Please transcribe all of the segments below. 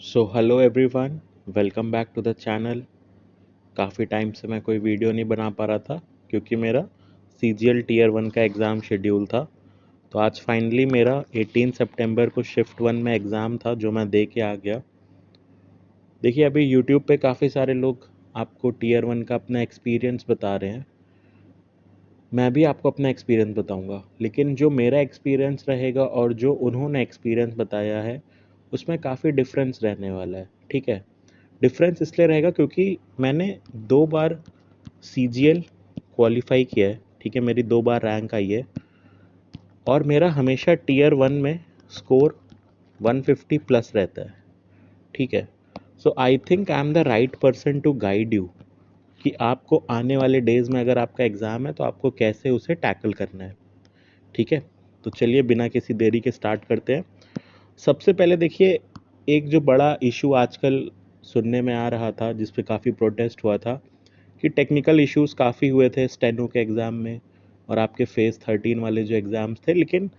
So hello everyone, welcome back to the channel. काफ़ी time से मैं कोई वीडियो नहीं बना पा रहा था क्योंकि मेरा CGL टीयर 1 का एग्ज़ाम शेड्यूल था। तो आज फाइनली मेरा 18 सितंबर को शिफ्ट 1 में एग्ज़ाम था जो मैं दे के आ गया। देखिए, अभी यूट्यूब पे काफ़ी सारे लोग आपको टीयर 1 का अपना एक्सपीरियंस बता रहे हैं। मैं भी आपको अपना एक्सपीरियंस बताऊंगा, लेकिन जो मेरा एक्सपीरियंस रहेगा और जो उन्होंने एक्सपीरियंस बताया है उसमें काफ़ी डिफरेंस रहने वाला है। ठीक है, डिफरेंस इसलिए रहेगा क्योंकि मैंने 2 बार CGL क्वालिफाई किया है। ठीक है, मेरी 2 बार रैंक आई है और मेरा हमेशा टीयर 1 में स्कोर 150 प्लस रहता है। ठीक है, so I think I am the right person to guide you कि आपको आने वाले डेज में अगर आपका एग्ज़ाम है तो आपको कैसे उसे टैकल करना है। ठीक है, तो चलिए बिना किसी देरी के स्टार्ट करते हैं। सबसे पहले देखिए, एक जो बड़ा इशू आजकल सुनने में आ रहा था, जिस पे काफ़ी प्रोटेस्ट हुआ था कि टेक्निकल इश्यूज काफ़ी हुए थे स्टेनो के एग्ज़ाम में और आपके फेज़ 13 वाले जो एग्ज़ाम्स थे। लेकिन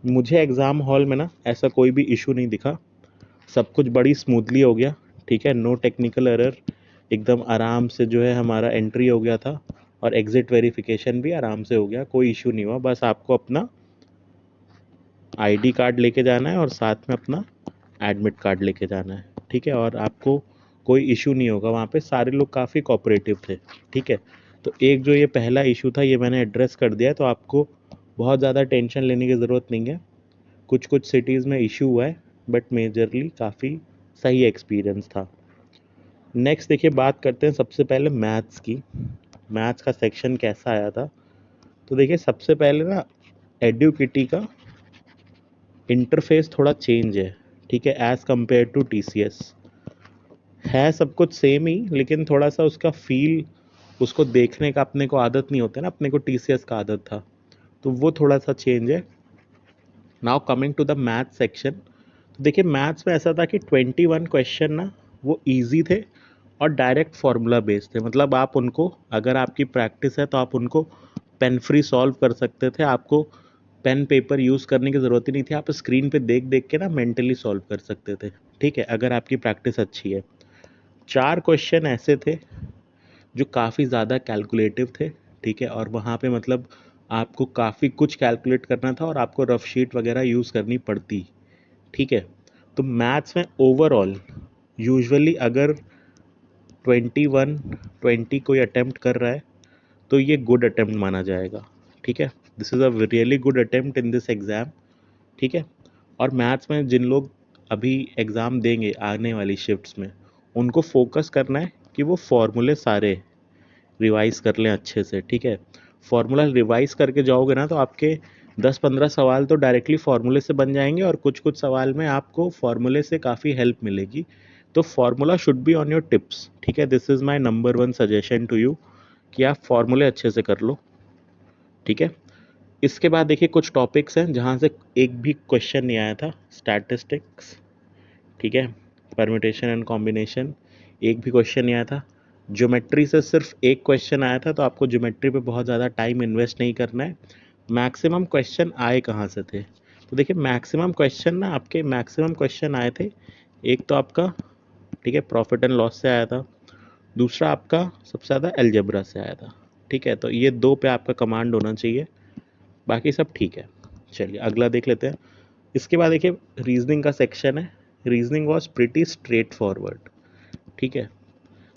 मुझे एग्ज़ाम हॉल में ना ऐसा कोई भी इशू नहीं दिखा। सब कुछ बड़ी स्मूथली हो गया। ठीक है, नो टेक्निकल एरर, एकदम आराम से जो है हमारा एंट्री हो गया था और एग्ज़िट वेरिफिकेशन भी आराम से हो गया, कोई इशू नहीं हुआ। बस आपको अपना ID कार्ड लेके जाना है और साथ में अपना एडमिट कार्ड लेके जाना है। ठीक है, और आपको कोई इशू नहीं होगा। वहाँ पे सारे लोग काफ़ी कोऑपरेटिव थे। ठीक है, तो एक जो ये पहला इशू था ये मैंने एड्रेस कर दिया है, तो आपको बहुत ज़्यादा टेंशन लेने की ज़रूरत नहीं है। कुछ कुछ सिटीज़ में इशू हुआ है बट मेजरली काफ़ी सही एक्सपीरियंस था। नेक्स्ट देखिए, बात करते हैं सबसे पहले मैथ्स की। मैथ्स का सेक्शन कैसा आया था? तो देखिए, सबसे पहले ना एडुकिटी का इंटरफेस थोड़ा चेंज है। ठीक है, एज़ कम्पेयर टू TCS है सब कुछ सेम ही, लेकिन थोड़ा सा उसका फील, उसको देखने का अपने को आदत नहीं होता ना, अपने को TCS का आदत था, तो वो थोड़ा सा चेंज है। Now coming to the math section, तो देखिए मैथ्स में ऐसा था कि 21 क्वेश्चन ना वो इजी थे और डायरेक्ट फार्मूला बेस्ड थे। मतलब आप उनको, अगर आपकी प्रैक्टिस है तो आप उनको पेन फ्री सॉल्व कर सकते थे। आपको पेन पेपर यूज़ करने की ज़रूरत ही नहीं थी, आप स्क्रीन पे देख देख के ना मेंटली सॉल्व कर सकते थे। ठीक है, अगर आपकी प्रैक्टिस अच्छी है। 4 क्वेश्चन ऐसे थे जो काफ़ी ज़्यादा कैलकुलेटिव थे। ठीक है, और वहाँ पे मतलब आपको काफ़ी कुछ कैलकुलेट करना था और आपको रफ शीट वगैरह यूज़ करनी पड़ती। ठीक है, तो मैथ्स में ओवरऑल यूजुअली अगर 21 20 कोई अटेम्प्ट कर रहा है तो ये गुड अटेम्प्ट माना जाएगा। ठीक है, this is a really good attempt in this exam. ठीक है, और मैथ्स में जिन लोग अभी एग्ज़ाम देंगे आने वाली शिफ्ट्स में, उनको फोकस करना है कि वो फॉर्मूले सारे रिवाइज कर लें अच्छे से। ठीक है, फार्मूला रिवाइज करके जाओगे ना तो आपके 10-15 सवाल तो डायरेक्टली फार्मूले से बन जाएंगे और कुछ कुछ सवाल में आपको फार्मूले से काफ़ी हेल्प मिलेगी। तो formula should be on your tips. ठीक है, this is my number 1 suggestion to you कि आप फार्मूले अच्छे से कर लो। ठीक है, इसके बाद देखिए कुछ टॉपिक्स हैं जहाँ से एक भी क्वेश्चन नहीं आया था। स्टैटिस्टिक्स, ठीक है, परम्यूटेशन एंड कॉम्बिनेशन, एक भी क्वेश्चन नहीं आया था। ज्योमेट्री से सिर्फ एक क्वेश्चन आया था, तो आपको ज्योमेट्री पे बहुत ज़्यादा टाइम इन्वेस्ट नहीं करना है। मैक्सिमम क्वेश्चन आए कहाँ से थे? तो देखिए मैक्सिमम क्वेश्चन ना, आपके मैक्सिमम क्वेश्चन आए थे, एक तो आपका, ठीक है, प्रॉफिट एंड लॉस से आया था, दूसरा आपका सबसे ज़्यादा अलजेब्रा से आया था। ठीक है, तो ये दो पे आपका कमांड होना चाहिए, बाकी सब ठीक है। चलिए अगला देख लेते हैं। इसके बाद देखिए रीजनिंग का सेक्शन है। Reasoning was pretty straight forward. ठीक है,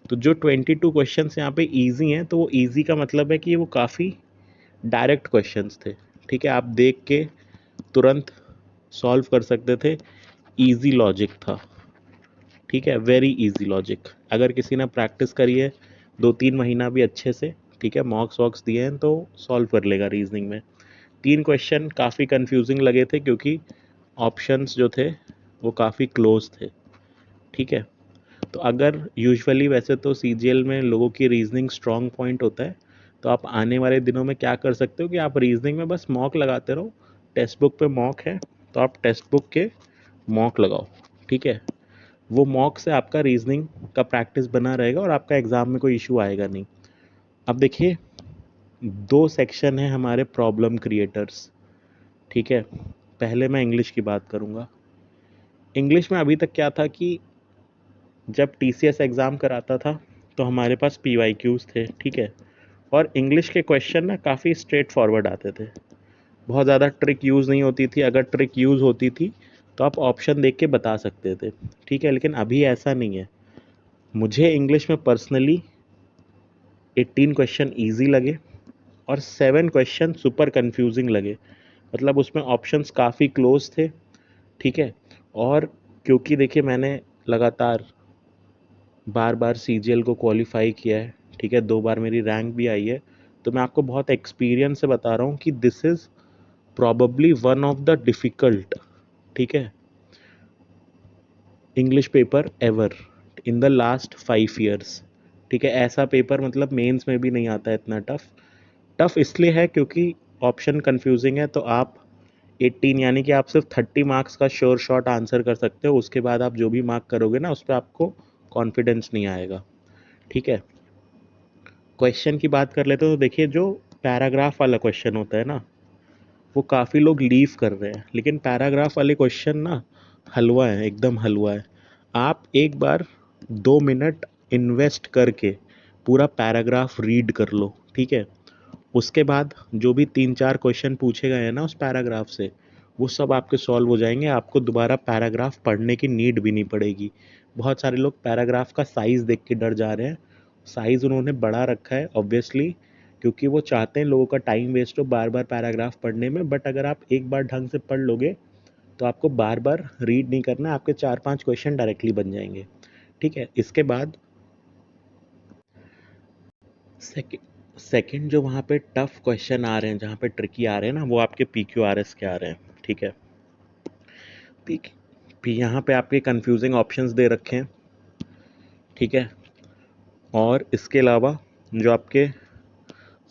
तो जो 22 क्वेश्चंस यहाँ पे इजी हैं, तो वो इजी का मतलब है कि वो काफ़ी डायरेक्ट क्वेश्चंस थे। ठीक है, आप देख के तुरंत सॉल्व कर सकते थे। इजी लॉजिक था। ठीक है, वेरी इजी लॉजिक। अगर किसी ने प्रैक्टिस करी है 2-3 महीना भी अच्छे से, ठीक है, मॉक्स वॉक्स दिए हैं, तो सॉल्व कर लेगा रीजनिंग में। 3 क्वेश्चन काफ़ी कंफ्यूजिंग लगे थे क्योंकि ऑप्शंस जो थे वो काफ़ी क्लोज थे। ठीक है, तो अगर यूजुअली वैसे तो CGL में लोगों की रीजनिंग स्ट्रॉन्ग पॉइंट होता है, तो आप आने वाले दिनों में क्या कर सकते हो कि आप रीजनिंग में बस मॉक लगाते रहो। टेक्स्ट बुक पे मॉक है तो आप टेक्स्ट बुक के मॉक लगाओ। ठीक है, वो मॉक से आपका रीजनिंग का प्रैक्टिस बना रहेगा और आपका एग्ज़ाम में कोई इशू आएगा नहीं। अब देखिए 2 सेक्शन है हमारे प्रॉब्लम क्रिएटर्स। ठीक है, पहले मैं इंग्लिश की बात करूँगा। इंग्लिश में अभी तक क्या था कि जब TCS एग्ज़ाम कराता था तो हमारे पास PYQs थे, ठीक है, और इंग्लिश के क्वेश्चन ना काफ़ी स्ट्रेट फॉरवर्ड आते थे, बहुत ज़्यादा ट्रिक यूज़ नहीं होती थी, अगर ट्रिक यूज़ होती थी तो आप ऑप्शन देख के बता सकते थे, ठीक है, लेकिन अभी ऐसा नहीं है। मुझे इंग्लिश में पर्सनली 18 क्वेश्चन ईजी लगे और 7 क्वेश्चन सुपर कंफ्यूजिंग लगे, मतलब उसमें ऑप्शंस काफ़ी क्लोज थे, ठीक है। और क्योंकि देखिए मैंने लगातार बार बार CGL को क्वालिफाई किया है, ठीक है, 2 बार मेरी रैंक भी आई है, तो मैं आपको बहुत एक्सपीरियंस से बता रहा हूँ कि this is probably one of the difficult, ठीक है, English paper ever in the last 5 years, ठीक है। ऐसा पेपर मतलब मेंस में भी नहीं आता है इतना टफ। टफ इसलिए है क्योंकि ऑप्शन कंफ्यूजिंग है, तो आप 18 यानी कि आप सिर्फ 30 मार्क्स का श्योर शॉट आंसर कर सकते हो, उसके बाद आप जो भी मार्क करोगे ना उस पर आपको कॉन्फिडेंस नहीं आएगा, ठीक है। क्वेश्चन की बात कर लेते हो तो देखिए जो पैराग्राफ वाला क्वेश्चन होता है ना वो काफ़ी लोग लीव कर रहे हैं, लेकिन पैराग्राफ वाले क्वेश्चन ना हलवा है, एकदम हलवा है। आप एक बार 2 मिनट इन्वेस्ट करके पूरा पैराग्राफ रीड कर लो, ठीक है, उसके बाद जो भी 3-4 क्वेश्चन पूछे गए हैं ना उस पैराग्राफ से वो सब आपके सॉल्व हो जाएंगे, आपको दोबारा पैराग्राफ पढ़ने की नीड भी नहीं पड़ेगी। बहुत सारे लोग पैराग्राफ का साइज़ देख के डर जा रहे हैं, साइज़ उन्होंने बड़ा रखा है ऑब्वियसली, क्योंकि वो चाहते हैं लोगों का टाइम वेस्ट हो बार बार पैराग्राफ पढ़ने में, बट अगर आप एक बार ढंग से पढ़ लोगे तो आपको बार बार रीड नहीं करना, आपके 4-5 क्वेश्चन डायरेक्टली बन जाएंगे, ठीक है। इसके बाद सेकंड जो वहाँ पे टफ क्वेश्चन आ रहे हैं, जहाँ पे ट्रिकी आ रहे हैं ना, वो आपके PQRS के आ रहे हैं, ठीक है। यहाँ पे आपके कंफ्यूजिंग ऑप्शंस दे रखे हैं, ठीक है, और इसके अलावा जो आपके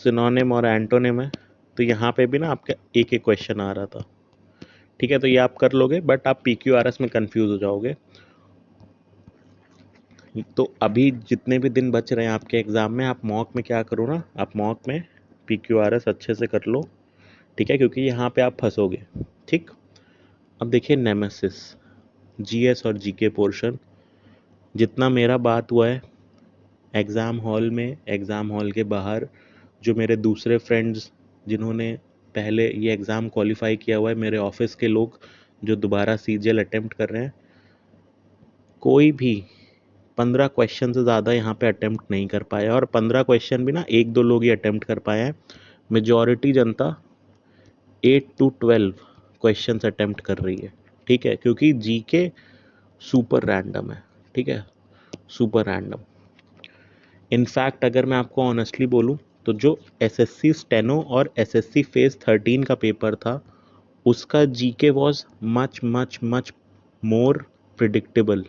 सिनोनिम और एंटोनिम है, तो यहाँ पे भी ना आपका एक एक क्वेश्चन आ रहा था, ठीक है, तो ये आप कर लोगे, बट आप PQRS में कंफ्यूज हो जाओगे। तो अभी जितने भी दिन बच रहे हैं आपके एग्ज़ाम में, आप मॉक में क्या करो ना, आप मॉक में PQRS अच्छे से कर लो, ठीक है, क्योंकि यहाँ पे आप फंसोगे, ठीक। अब देखिए नेमेसिस GS और GK पोर्शन, जितना मेरा बात हुआ है एग्ज़ाम हॉल में, एग्ज़ाम हॉल के बाहर, जो मेरे दूसरे फ्रेंड्स जिन्होंने पहले ये एग्ज़ाम क्वालिफाई किया हुआ है, मेरे ऑफिस के लोग जो दोबारा CGL अटेम्प्ट कर रहे हैं, कोई भी 15 क्वेश्चन से ज़्यादा यहाँ पे अटेम्प्ट नहीं कर पाया, और 15 क्वेश्चन भी ना 1-2 लोग ही अटेम्प्ट कर पाए हैं, majority Janata 8 to 12 question attempt कर रही है, ठीक है, क्योंकि GK सुपर रैंडम है, ठीक है, सुपर रैंडम। इनफैक्ट अगर मैं आपको ऑनेस्टली बोलूँ तो जो SSC स्टेनो और SSC फेज 13 का पेपर था उसका GK was much much much more predictable,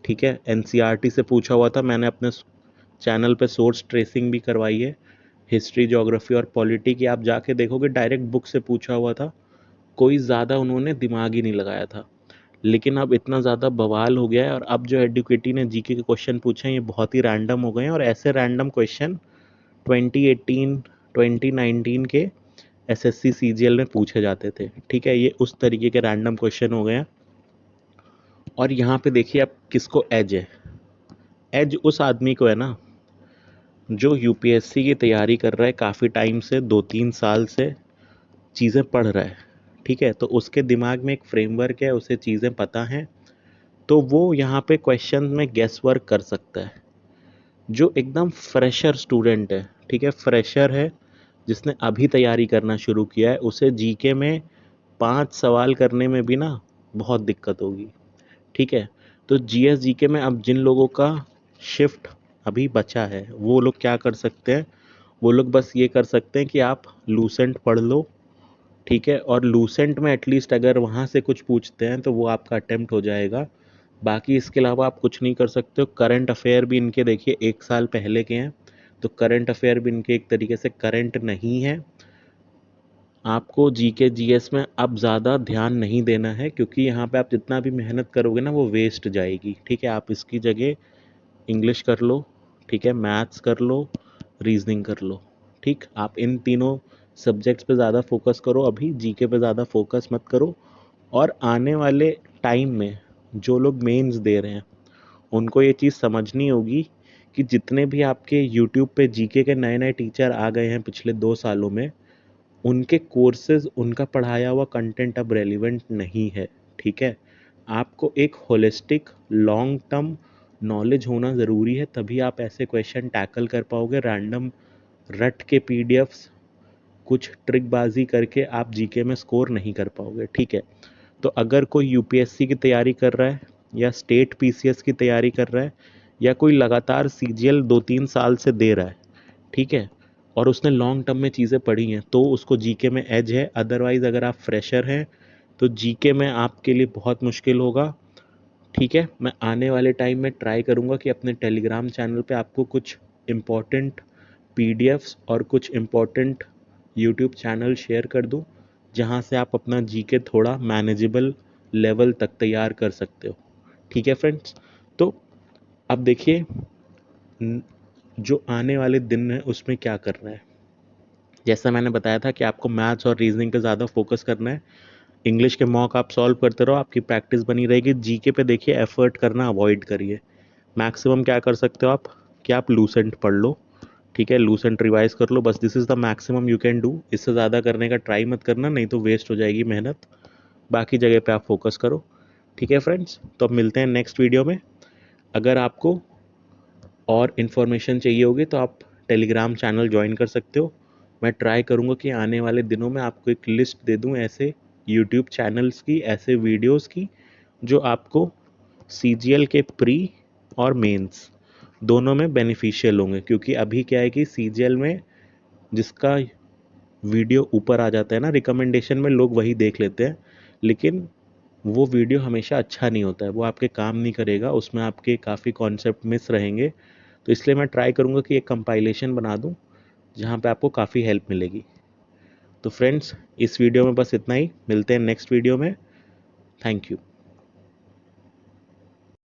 ठीक है। NCERT से पूछा हुआ था, मैंने अपने चैनल पे सोर्स ट्रेसिंग भी करवाई है, हिस्ट्री, ज्योग्राफी और पॉलिटी की आप जाके देखोगे डायरेक्ट बुक से पूछा हुआ था, कोई ज़्यादा उन्होंने दिमाग ही नहीं लगाया था। लेकिन अब इतना ज़्यादा बवाल हो गया है, और अब जो एडुकेटी ने GK के क्वेश्चन पूछे हैं ये बहुत ही रैंडम हो गए हैं, और ऐसे रैंडम क्वेश्चन 2018 2019 के SSC CGL में पूछे जाते थे, ठीक है, ये उस तरीके के रैंडम क्वेश्चन हो गए हैं। और यहाँ पे देखिए अब किसको एज है, एज उस आदमी को है ना जो UPSC की तैयारी कर रहा है काफ़ी टाइम से, 2-3 साल से चीज़ें पढ़ रहा है, ठीक है, तो उसके दिमाग में एक फ्रेमवर्क है, उसे चीज़ें पता हैं, तो वो यहाँ पे क्वेश्चन में गेस वर्क कर सकता है। जो एकदम फ्रेशर स्टूडेंट है, ठीक है, फ्रेशर है, जिसने अभी तैयारी करना शुरू किया है, उसे GK में 5 सवाल करने में भी ना बहुत दिक्कत होगी, ठीक है। तो GS GK में अब जिन लोगों का शिफ्ट अभी बचा है वो लोग क्या कर सकते हैं, वो लोग बस ये कर सकते हैं कि आप लूसेंट पढ़ लो, ठीक है, और लूसेंट में एटलीस्ट अगर वहाँ से कुछ पूछते हैं तो वो आपका अटेम्प्ट हो जाएगा। बाकी इसके अलावा आप कुछ नहीं कर सकते हो। करंट अफेयर भी इनके देखिए 1 साल पहले के हैं, तो करंट अफेयर भी इनके एक तरीके से करंट नहीं है। आपको GK GS में अब ज़्यादा ध्यान नहीं देना है, क्योंकि यहाँ पे आप जितना भी मेहनत करोगे ना वो वेस्ट जाएगी, ठीक है। आप इसकी जगह इंग्लिश कर लो, ठीक है, मैथ्स कर लो, रीजनिंग कर लो, ठीक। आप इन तीनों सब्जेक्ट्स पे ज़्यादा फोकस करो, अभी GK पे ज़्यादा फोकस मत करो। और आने वाले टाइम में जो लोग मेंस दे रहे हैं उनको ये चीज़ समझनी होगी कि जितने भी आपके यूट्यूब पे जीके के नए नए टीचर आ गए हैं पिछले 2 सालों में, उनके कोर्सेज, उनका पढ़ाया हुआ कंटेंट अब रेलिवेंट नहीं है। ठीक है, आपको एक होलिस्टिक लॉन्ग टर्म नॉलेज होना ज़रूरी है, तभी आप ऐसे क्वेश्चन टैकल कर पाओगे। रैंडम रट के पीडीएफ्स, कुछ ट्रिकबाजी करके आप जीके में स्कोर नहीं कर पाओगे। ठीक है, तो अगर कोई यूपीएससी की तैयारी कर रहा है या स्टेट पीसीएस की तैयारी कर रहा है या कोई लगातार सीजीएल 2-3 साल से दे रहा है, ठीक है, और उसने लॉन्ग टर्म में चीज़ें पढ़ी हैं, तो उसको जीके में एज है। अदरवाइज़ अगर आप फ्रेशर हैं तो जीके में आपके लिए बहुत मुश्किल होगा। ठीक है, मैं आने वाले टाइम में ट्राई करूँगा कि अपने टेलीग्राम चैनल पे आपको कुछ इम्पोर्टेंट पीडीएफ्स और कुछ इम्पोर्टेंट यूट्यूब चैनल शेयर कर दूँ, जहाँ से आप अपना जीके थोड़ा मैनेजेबल लेवल तक तैयार कर सकते हो। ठीक है फ्रेंड्स, तो अब देखिए जो आने वाले दिन है उसमें क्या करना है। जैसा मैंने बताया था कि आपको मैथ्स और रीजनिंग पे ज़्यादा फोकस करना है। इंग्लिश के मॉक आप सॉल्व करते रहो, आपकी प्रैक्टिस बनी रहेगी। जीके पे देखिए एफर्ट करना अवॉइड करिए। मैक्सिमम क्या कर सकते हो आप कि आप लूसेंट पढ़ लो, ठीक है, लूसेंट रिवाइज कर लो, बस this is the maximum you can do. इससे ज़्यादा करने का ट्राई मत करना, नहीं तो वेस्ट हो जाएगी मेहनत। बाकी जगह पे आप फोकस करो। ठीक है फ्रेंड्स, तो अब मिलते हैं नेक्स्ट वीडियो में। अगर आपको और इन्फॉर्मेशन चाहिए होगी तो आप टेलीग्राम चैनल ज्वाइन कर सकते हो। मैं ट्राई करूँगा कि आने वाले दिनों में आपको एक लिस्ट दे दूँ ऐसे यूट्यूब चैनल्स की, ऐसे वीडियोस की, जो आपको सीजीएल के प्री और मेंस दोनों में बेनिफिशियल होंगे। क्योंकि अभी क्या है कि सीजीएल में जिसका वीडियो ऊपर आ जाता है ना रिकमेंडेशन में, लोग वही देख लेते हैं, लेकिन वो वीडियो हमेशा अच्छा नहीं होता है, वो आपके काम नहीं करेगा, उसमें आपके काफ़ी कॉन्सेप्ट मिस रहेंगे। तो इसलिए मैं ट्राई करूँगा कि एक कंपाइलेशन बना दूँ जहाँ पे आपको काफ़ी हेल्प मिलेगी। तो फ्रेंड्स, इस वीडियो में बस इतना ही, मिलते हैं नेक्स्ट वीडियो में। Thank you.